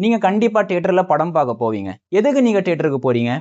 நீங்க கண்டிப்பா தியேட்டர்ல படம் பார்க்க போவீங்க. எதுக்கு நீங்க தியேட்டருக்கு போறீங்க?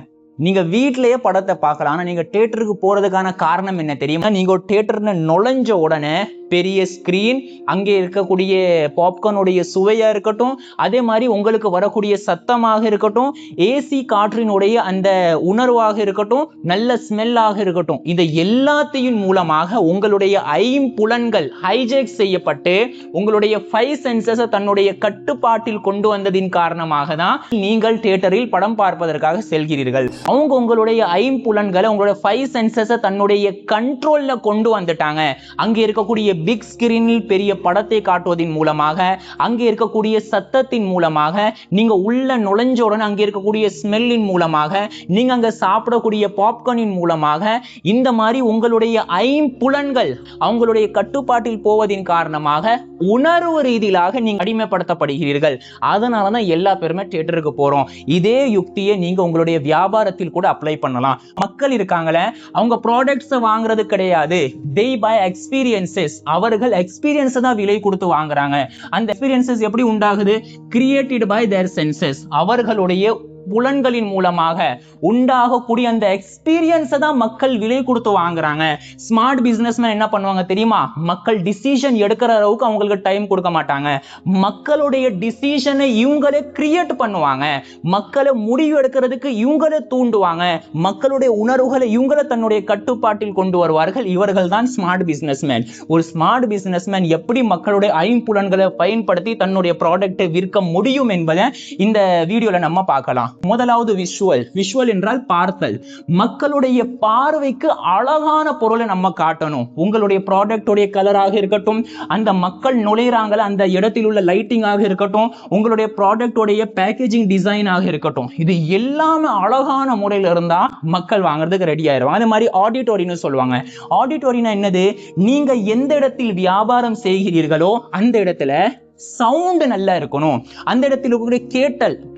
நீங்க வீட்லயே படத்தை பார்க்கலாம். ஆனா நீங்க தியேட்டருக்கு போறதுக்கான காரணம் என்ன தெரியுமா? நீங்க ஒரு தியேட்டர்ல நுழைஞ்ச உடனே பெரிய ஸ்கிரீன், அங்கே இருக்கக்கூடிய பாப்கார்னுடைய சுவையா இருக்கட்டும், அதே மாதிரி உங்களுக்கு வரக்கூடிய சத்தமாக இருக்கட்டும், ஏசி காற்றினுடைய அந்த உணர்வாக இருக்கட்டும், நல்ல ஸ்மெல்லாக இருக்கட்டும், இதை எல்லாத்தையும் மூலமாக உங்களுடைய ஐம்புலன்கள் ஹைஜெக் செய்யப்பட்டு உங்களுடைய 5 சென்சஸ் தன்னுடைய கட்டுப்பாட்டில் கொண்டு வந்ததின் காரணமாக தான் நீங்கள் தியேட்டரில் படம் பார்ப்பதற்காக செல்கிறீர்கள். அவங்க உங்களுடைய ஐம்புலன்களை உங்களுடைய 5 சென்சஸ் தன்னுடைய கண்ட்ரோல்ல கொண்டு வந்துட்டாங்க. அங்கே இருக்கக்கூடிய பிக் ஸ்கிரீனில் பெரிய படத்தை காட்டுவதன் மூலமாக, அங்கே இருக்கக்கூடிய சத்தத்தின் மூலமாக, நீங்க உள்ள நுழைஞ்ச உடனே அங்கே இருக்கக்கூடிய ஸ்மெல்லின் மூலமாக, நீங்க அங்க சாப்பிடக்கூடிய பாப்கார்னின் மூலமாக, இந்த மாதிரி உங்களுடைய ஐம்புலன்கள் அவங்களுடைய கட்டுப்பாட்டில் போவதின் காரணமாக உணர்வு ரீதியாக நீங்க அடிமைப்படுத்தப்படுகிறீர்கள். அதனாலதான் எல்லா பேருமே தியேட்டருக்கு போறோம். இதே யுக்தியை நீங்க உங்களுடைய வியாபாரத்தில் கூட அப்ளை பண்ணலாம். மக்கள் இருக்காங்களே, அவங்க ப்ராடக்ட்ஸ் வாங்குறது கிடையாது, they buy experiences. அவர்கள் எக்ஸ்பீரியன்ஸ் தான் விலை கொடுத்து வாங்குறாங்க. அந்த எக்ஸ்பீரியன்சஸ் எப்படி உண்டாகுது? Created by their senses. அவர்களுடைய புலன்களின் மூலமாக உண்டாகக்கூடிய அந்த எக்ஸ்பீரியன்ஸை தான் மக்கள் விலை கொடுத்து வாங்குறாங்க. ஸ்மார்ட் பிசினஸ்மேன் என்ன பண்ணுவாங்க தெரியுமா? மக்கள் டிசிஷன் எடுக்கிற அளவுக்கு அவங்களுக்கு டைம் கொடுக்க மாட்டாங்க. மக்களுடைய டிசிஷனை இவங்களே கிரியேட் பண்ணுவாங்க. மக்களை முடிவு எடுக்கிறதுக்கு இவங்களே தூண்டுவாங்க. மக்களுடைய உணர்வுகளை இவங்களே தன்னுடைய கட்டுப்பாட்டில் கொண்டு வருவார்கள். இவர்கள் தான் ஸ்மார்ட் பிசினஸ்மேன். ஒரு ஸ்மார்ட் பிசினஸ்மேன் எப்படி மக்களுடைய ஐம்புலன்களை பயன்படுத்தி தன்னுடைய ப்ராடக்ட்டை விற்க முடியும் என்பதை இந்த வீடியோல நம்ம பார்க்கலாம். முதலாவது விஷுவல் என்றால் பார்த்தல். மக்களுடைய பார்வைக்கு அழகான பொருளை நம்ம காட்டணும். உங்களுடைய ப்ராடக்டோடைய கலராக இருக்கட்டும், அந்த மக்கள் நுழைறாங்கள அந்த இடத்தில் உள்ள லைட்டிங் ஆக இருக்கட்டும், உங்களுடைய ப்ராடக்டோடைய பேக்கேஜிங் டிசைன் ஆக இருக்கட்டும், இது எல்லாமே அழகான முறையில் இருந்தா மக்கள் வாங்குறதுக்கு ரெடி ஆயிடுவாங்க. அதே மாதிரி ஆடிட்டோரியம்னு சொல்லுவாங்க. ஆடிட்டோரியம் என்னது? நீங்க எந்த இடத்தில் வியாபாரம் செய்கிறீர்களோ அந்த இடத்துல சவுண்ட் நல்லா இருக்கணும். அந்த இடத்தில்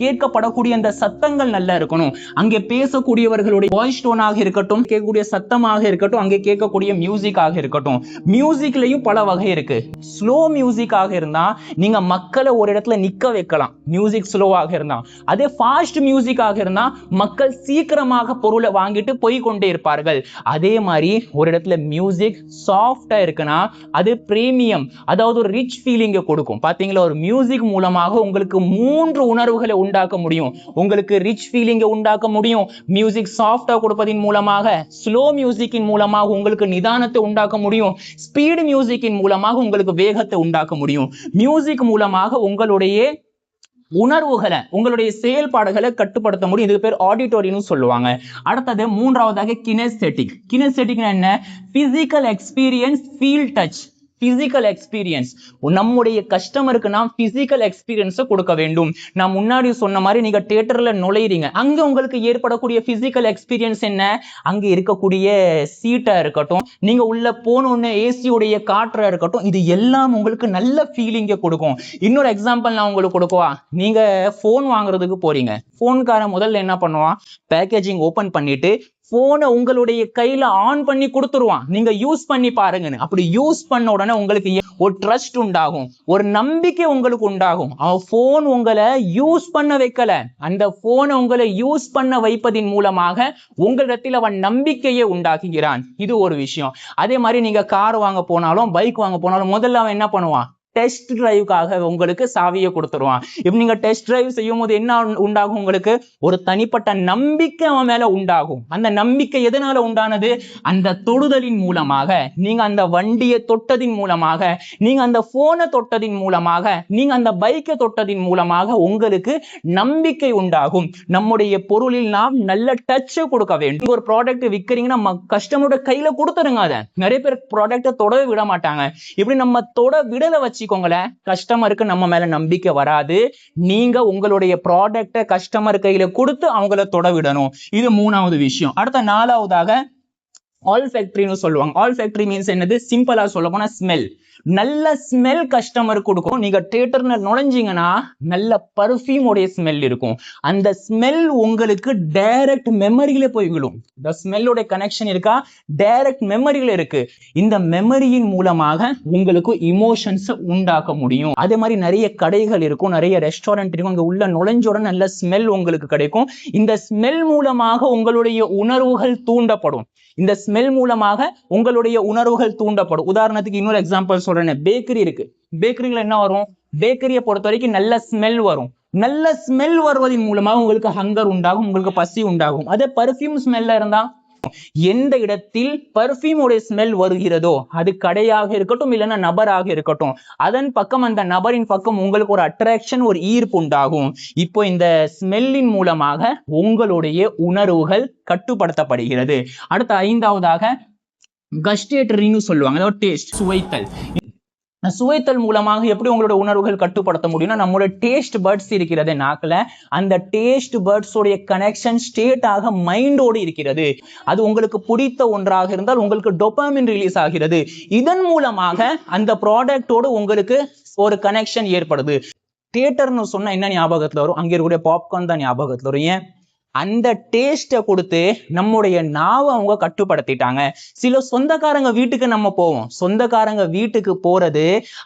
கேட்கப்படக்கூடிய அந்த சத்தங்கள் நல்லா இருக்கணும். அங்கே பேசக்கூடியவர்களுடைய வாய்ஸ் டோனாக இருக்கட்டும், கேட்கக்கூடிய சத்தமாக இருக்கட்டும், அங்கே கேட்கக்கூடிய மியூசிக்காக இருக்கட்டும். மியூசிக்லயும் பல வகை இருக்கு. ஸ்லோ மியூசிக்காக இருந்தா நீங்க மக்களை ஒரு இடத்துல நிக்க வைக்கலாம், மியூசிக் ஸ்லோவாக இருந்தா. அதே ஃபாஸ்ட் மியூசிக்காக இருந்தா மக்கள் சீக்கிரமாக பொருளை வாங்கிட்டு போய் கொண்டே இருப்பார்கள். அதே மாதிரி ஒரு இடத்துல மியூசிக் சாஃப்டா இருக்குன்னா அது பிரீமியம், அதாவது ஒரு ரிச் ஃபீலிங்கை கொடுக்கும். பாத்தீங்களா? ஒரு மியூசிக் மூலமாக உங்களுக்கு 3 உணர்வுகளை உண்டாக்க முடியும். உங்களுக்கு ரிச் ஃபீலிங்கை உண்டாக்க முடியும், மியூசிக் சாஃப்டா கொடுப்பதின் மூலமாக, ஸ்லோ மியூசிக்கின் மூலமாக உங்களுக்கு நிதானத்தை உண்டாக்க முடியும், ஸ்பீடு மியூசிக்கின் மூலமாக உங்களுக்கு வேகத்தை உண்டாக்க முடியும். மியூசிக் மூலமாக உங்களுடைய உணர்வுகளை, உங்களுடைய செயல்பாடுகளை கட்டுப்படுத்த முடியும். இதுக்கு பேர் ஆடிட்டோரியம்னு சொல்லுவாங்க. அடுத்தது மூன்றாவதாக கினெஸ்தெட்டிக். கினெஸ்தெட்டிக்னா என்ன? Physical experience, feel touch. Physical experience, நம்முடைய கஸ்டமருக்கு நாம் பிசிக்கல் எக்ஸ்பீரியன்ஸை கொடுக்க வேண்டும். நான் முன்னாடி சொன்ன மாதிரி நீங்க தியேட்டர்ல நுழைறீங்க, அங்க உங்களுக்கு ஏற்படக்கூடிய பிசிக்கல் எக்ஸ்பீரியன்ஸ் என்ன? அங்க இருக்கக்கூடிய சீட்டா இருக்கட்டும், நீங்க உள்ள போனோன்னு ஏசியுடைய காற்றா இருக்கட்டும், இது எல்லாம் உங்களுக்கு நல்ல ஃபீலிங்கை கொடுக்கும். இன்னொரு எக்ஸாம்பிள் நான் உங்களுக்கு கொடுக்கவா? நீங்க போன் வாங்குறதுக்கு போறீங்க. போன்காரன் முதல்ல என்ன பண்ணுவான்? பேக்கேஜிங் ஓபன் பண்ணிட்டு போனை உங்களுடைய கையில ஆன் பண்ணி கொடுத்துருவான், நீங்க யூஸ் பண்ணி பாருங்கன்னு. அப்படி யூஸ் பண்ண உடனே உங்களுக்கு ஒரு ட்ரஸ்ட் உண்டாகும், ஒரு நம்பிக்கை உங்களுக்கு உண்டாகும். அவன் போன் உங்களை யூஸ் பண்ண வைக்கல, அந்த போனை உங்களை யூஸ் பண்ண வைப்பதின் மூலமாக உங்களிடத்தில் அவன் நம்பிக்கையை உண்டாக்குகிறான். இது ஒரு விஷயம். அதே மாதிரி நீங்க கார் வாங்க போனாலும், பைக் வாங்க போனாலும், முதல்ல அவன் என்ன பண்ணுவான்? டெஸ்ட் டிரைவுக்காக உங்களுக்கு சாவியை கொடுத்துருவான். இப்ப நீங்க டெஸ்ட் டிரைவ் செய்யும் போது என்ன உண்டாகும்? உங்களுக்கு ஒரு தனிப்பட்ட நம்பிக்கை அவன் மேல உண்டாகும். அந்த நம்பிக்கை எதனால உண்டானது? அந்த தொடுதலின் மூலமாக, நீங்க அந்த வண்டியை தொட்டதின் மூலமாக, நீங்க அந்த போனை தொட்டதின் மூலமாக, நீங்க அந்த பைக்கை தொட்டதின் மூலமாக உங்களுக்கு நம்பிக்கை உண்டாகும். நம்முடைய பொருளில் நாம் நல்ல டச் கொடுக்க வேண்டும். ஒரு ப்ராடக்ட் விற்கிறீங்கன்னா கஸ்டமரோட கையில கொடுத்துருங்க. அதை நிறைய பேர் ப்ராடக்டை தொடவே விட மாட்டாங்க. இப்படி நம்ம தொட விடல வச்சு கஸ்டமருக்கு நம்ம மேல நம்பிக்கை வராது. நீங்க உங்களுடைய ப்ராடக்ட்டை கஸ்டமர் கையில கொடுத்து அவங்கள தொட விடணும். இது மூணாவது விஷயம். அடுத்த நாலாவதாக ஆல்ஃபேக்டரின்னு சொல்லுவாங்க. ஆல்ஃபேக்டரி மீன்ஸ் என்னது? சிம்பிளா சொல்ல போனா ஸ்மெல். நல்ல ஸ்மெல் கஸ்டமர் கொடுக்கும். நீங்க தியேட்டர்ல நுழைஞ்சீங்கன்னா நல்ல பர்ஃபியூம் உடைய ஸ்மெல் இருக்கும். அந்த ஸ்மெல் உங்களுக்கு டைரக்ட் மெமரியில போய் விழும். இந்த ஸ்மெல்லோட கனெக்ஷன் இருக்கா, டைரக்ட் மெமரியில இருக்கு. இந்த மெமரியின் மூலமாக உங்களுக்கு இமோஷன்ஸ் உண்டாக்க முடியும். அதே மாதிரி நிறைய கடைகள் இருக்கும், நிறைய ரெஸ்டாரண்ட் இருக்கும். அங்க உள்ள நுழைஞ்சோட நல்ல ஸ்மெல் உங்களுக்கு கிடைக்கும். இந்த ஸ்மெல் மூலமாக உங்களுடைய உணர்வுகள் தூண்டப்படும். இந்த ஸ்மெல் மூலமாக உங்களுடைய உணர்வுகள் தூண்டப்படும். உதாரணத்துக்கு இன்னொரு எக்ஸாம்பிள் சொல்றேன். பேக்கரி இருக்கு, பேக்கரியில என்ன வரும், பேக்கரியை பொறுத்த வரைக்கும் நல்ல ஸ்மெல் வரும். நல்ல ஸ்மெல் வருவதன் மூலமாக உங்களுக்கு ஹங்கர் உண்டாகும், உங்களுக்கு பசி உண்டாகும். அதே பர்ஃபியூம் ஸ்மெல்ல இருந்தா, எந்த இடத்தில் பர்ஃபியூம் உடைய ஸ்மெல் வருகிறதோ, அது கடையாக இருக்கட்டும் இல்லைன்னா நபராக இருக்கட்டும், அதன் பக்கம் அந்த நபரின் பக்கம் உங்களுக்கு ஒரு அட்ராக்ஷன், ஒரு ஈர்ப்பு உண்டாகும். இப்போ இந்த ஸ்மெல்லின் மூலமாக உங்களுடைய உணர்வுகள் கட்டுப்படுத்தப்படுகிறது. அடுத்த 5வதாக கஸ்டேட்டரின்னு சொல்லுவாங்க, அதாவது டேஸ்ட், சுவைத்தல். சுவைத்தல் மூலமாக எப்படி உங்களோட உணர்வுகள் கட்டுப்படுத்த முடியும்னா, நம்மளோட டேஸ்ட் பர்ட்ஸ் இருக்கிறது நாக்குல, அந்த டேஸ்ட் பர்ட்ஸ் உடைய கனெக்ஷன் ஸ்டேட் ஆக மைண்டோடு இருக்கிறது. அது உங்களுக்கு பிடித்த ஒன்றாக இருந்தால் உங்களுக்கு டோபாமின் ரிலீஸ் ஆகிறது. இதன் மூலமாக அந்த ப்ராடக்டோடு உங்களுக்கு ஒரு கனெக்ஷன் ஏற்படுது. தியேட்டர்னு சொன்னா என்ன ஞாபகத்துல வரும், அங்க இருக்கக்கூடிய பாப்கார்ன் தான் ஞாபகத்துல வரும். ஏன், அந்த டேஸ்ட்டை கொடுத்து நம்முடைய நாவை அவங்க கட்டுப்படுத்திட்டாங்க. சில சொந்தக்காரங்க வீட்டுக்கு நம்ம போவோம், சொந்தக்காரங்க வீட்டுக்கு போறது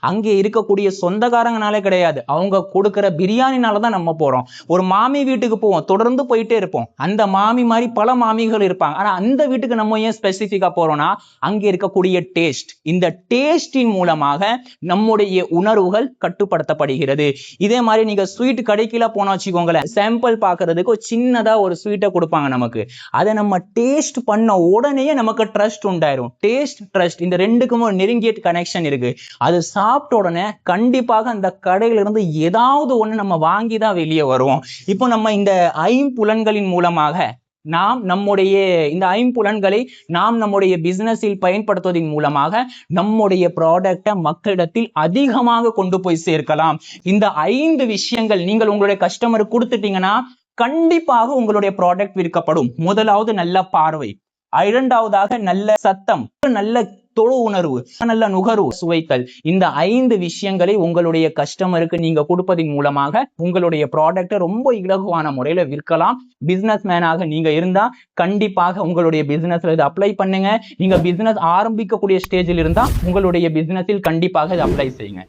அங்கே இருக்கக்கூடிய சொந்தக்காரங்கனாலே கிடையாது, அவங்க கொடுக்கிற பிரியாணினால தான் நம்ம போறோம். ஒரு மாமி வீட்டுக்கு போவோம், தொடர்ந்து போயிட்டே இருப்போம். அந்த மாமி மாதிரி பல மாமிகள் இருப்பாங்க. ஆனா அந்த வீட்டுக்கு நம்ம ஏன் ஸ்பெசிபிக்கா போறோம்னா, அங்கே இருக்கக்கூடிய டேஸ்ட், இந்த டேஸ்டின் மூலமாக நம்முடைய உணர்வுகள் கட்டுப்படுத்தப்படுகிறது. இதே மாதிரி நீங்க ஸ்வீட் கடைக்குள்ள போனா வச்சுக்கோங்களேன், சாம்பிள் பாக்குறதுக்கு ஒரு சின்னதா ஒரு ஸ்வீட்டை கொடுப்பாங்க நமக்கு. அதை நம்ம டேஸ்ட் பண்ண உடனே நமக்கு ட்ரஸ்ட் உண்டாயிரும். டேஸ்ட், ட்ரஸ்ட், இந்த ரெண்டுக்கும் ஒரு நெருங்கிய கனெக்ஷன் இருக்கு. அது சாப்பிட்ட உடனே கண்டிப்பாக அந்த கடையில இருந்து ஏதாவது ஒண்ணு நம்ம வாங்கி தான் வெளியே வருவோம். இப்போ நம்ம இந்த ஐம்புலன்களின் மூலமாக நாம் நம்முடைய இந்த ஐம்புலன்களை நாம் நம்முடைய பிசினஸில் பயன்படுத்துவதன் மூலமாக நம்முடைய ப்ராடக்டை மக்களிடத்தில் அதிகமாக கொண்டு போய் சேர்க்கலாம். இந்த 5 விஷயங்கள் நீங்கள் உங்களுடைய கஸ்டமருக்கு கொடுத்துட்டீங்கன்னா கண்டிப்பாக உங்களுடைய ப்ராடக்ட் விற்கப்படும். முதலாவது நல்ல பார்வை, 2வதாக நல்ல சத்தம், நல்ல தொழு உணர்வு, நல்ல நுகர்வு, சுவைத்தல். இந்த 5 விஷயங்களை உங்களுடைய கஸ்டமருக்கு நீங்க கொடுப்பதன் மூலமாக உங்களுடைய ப்ராடக்டை ரொம்ப இலகுவான முறையில விற்கலாம். பிசினஸ் மேனாக நீங்க இருந்தா கண்டிப்பாக உங்களுடைய பிசினஸ்ல இதை அப்ளை பண்ணுங்க. நீங்க பிசினஸ் ஆரம்பிக்கக்கூடிய ஸ்டேஜில் இருந்தா உங்களுடைய பிசினஸில் கண்டிப்பாக இதை அப்ளை செய்யுங்க.